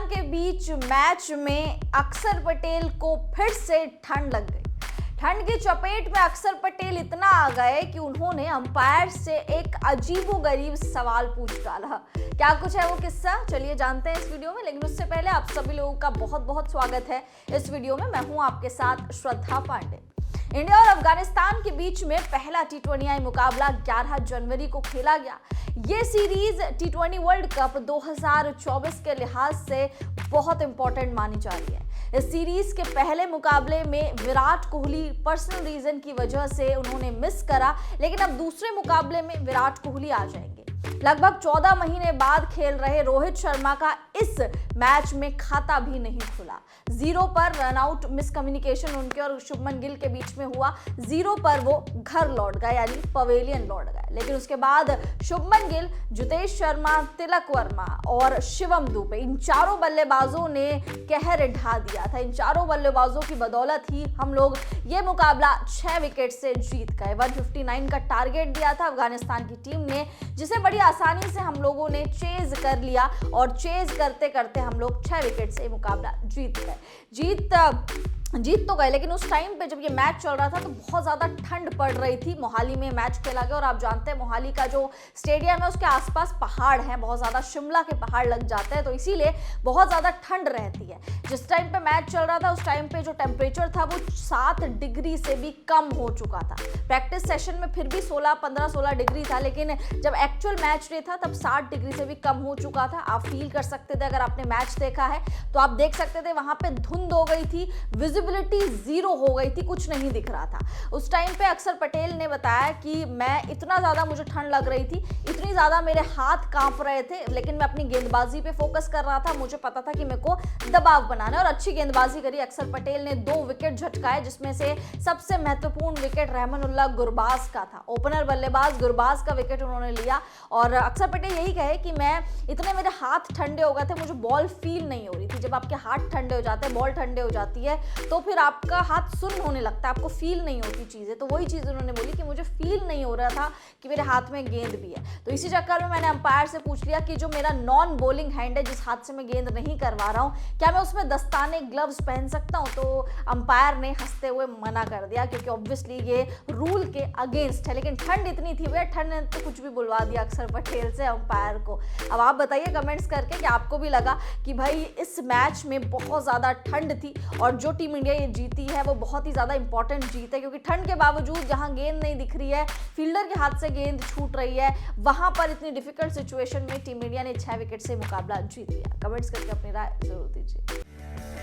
के बीच मैच में अक्षर पटेल को फिर से ठंड लग गई। ठंड की चपेट में अक्षर पटेल इतना आ गए कि उन्होंने अंपायर से एक अजीबोगरीब सवाल पूछ डाला। क्या कुछ है वो किस्सा, चलिए जानते हैं इस वीडियो में। लेकिन उससे पहले आप सभी लोगों का बहुत बहुत स्वागत है इस वीडियो में। मैं हूं आपके साथ श्रद्धा पांडे। इंडिया और अफगानिस्तान के बीच में पहला टी20 मुकाबला 11 जनवरी को खेला गया। ये सीरीज टी20 वर्ल्ड कप 2024 के लिहाज से बहुत इंपॉर्टेंट मानी जा रही है। इस सीरीज के पहले मुकाबले में विराट कोहली पर्सनल रीजन की वजह से उन्होंने मिस करा, लेकिन अब दूसरे मुकाबले में विराट कोहली आ जाएंगे। लगभग 14 महीने बाद खेल रहे रोहित शर्मा का इस मैच में खाता भी नहीं खुला। 0 पर रनआउट मिसकम्युनिकेशन उनके और शुभमन गिल के बीच में हुआ। 0 पर वो घर लौट गए, यानी पवेलियन लौट गए। लेकिन उसके बाद शुभमन गिल, जितेश शर्मा, तिलक वर्मा और शिवम दुबे, इन चारों बल्लेबाजों ने कहर ढा दिया था। इन चारों बल्लेबाजों की बदौलत ही हम लोग ये मुकाबला 6 विकेट से जीत गए। 159 का टारगेट दिया था अफगानिस्तान की टीम ने, जिसे बड़ी आसानी से हम लोगों ने चेज कर लिया और चेज करते करते हम लोग 6 विकेट से मुकाबला जीत गए। जीत तो गए, लेकिन उस टाइम पे जब ये मैच चल रहा था तो बहुत ज़्यादा ठंड पड़ रही थी। मोहाली में मैच खेला गया और आप जानते हैं मोहाली का जो स्टेडियम है उसके आसपास पहाड़ हैं, बहुत ज़्यादा शिमला के पहाड़ लग जाते हैं, तो इसीलिए बहुत ज़्यादा ठंड रहती है। जिस टाइम पे मैच चल रहा था उस टाइम पे जो टेम्परेचर था वो 7 डिग्री से भी कम हो चुका था। प्रैक्टिस सेशन में फिर भी 15-16 डिग्री था, लेकिन जब एक्चुअल मैच डे था तब 60 डिग्री से भी कम हो चुका था। आप फील कर सकते थे, अगर आपने मैच देखा है तो आप देख सकते थे वहाँ पे धुंध हो गई थी, विजिबिलिटी 0 हो गई थी, कुछ नहीं दिख रहा था। उस टाइम पे अक्षर पटेल ने बताया कि मैं इतना ज़्यादा मुझे ठंड लग रही थी, इतनी ज़्यादा मेरे हाथ कांप रहे थे, लेकिन मैं अपनी गेंदबाजी पे फोकस कर रहा था। मुझे पता था कि मेरे को दबाव बनाना है और अच्छी गेंदबाजी करी। अक्षर पटेल ने 2 विकेट झटकाए, जिसमें से सबसे महत्वपूर्ण विकेट रहमानुल्लाह गुरबाज का था। ओपनर बल्लेबाज गुरबाज का विकेट उन्होंने लिया और अक्षर पटेल यही कहे कि मैं इतने मेरे हाथ ठंडे हो गए थे, मुझे बॉल फील नहीं हो रही थी। जब आपके हाथ ठंडे हो जाते हैं, बॉल ठंडे हो जाती है, तो फिर आपका हाथ सुन्न होने लगता है, आपको फील नहीं होती चीज़ें। तो वही चीज़ उन्होंने बोली कि मुझे फील नहीं हो रहा था कि मेरे हाथ में गेंद भी है। तो इसी चक्कर में मैंने अंपायर से पूछ लिया कि जो मेरा नॉन बॉलिंग हैंड है, जिस हाथ से मैं गेंद नहीं करवा रहा हूँ, क्या मैं उसमें दस्ताने ग्लव्स पहन सकता हूँ? तो अंपायर ने हंसते हुए मना कर दिया, क्योंकि ऑब्वियसली ये रूल के अगेंस्ट है। लेकिन ठंड इतनी थी भैया, ठंड ने तो कुछ भी बुलवा दिया अक्षर पटेल से अंपायर को। अब आप बताइए कमेंट्स करके कि आपको भी लगा कि भाई इस मैच में बहुत ज़्यादा ठंड थी और जो टीम इंडिया ये जीती है वो बहुत ही ज़्यादा इंपॉर्टेंट जीत है, क्योंकि ठंड के बावजूद जहां गेंद नहीं दिख रही है, फील्डर के हाथ से गेंद छूट रही है, वहां पर इतनी डिफिकल्ट सिचुएशन में टीम इंडिया ने 6 विकेट से मुकाबला जीत लिया। कमेंट्स करके अपनी राय जरूर दीजिए।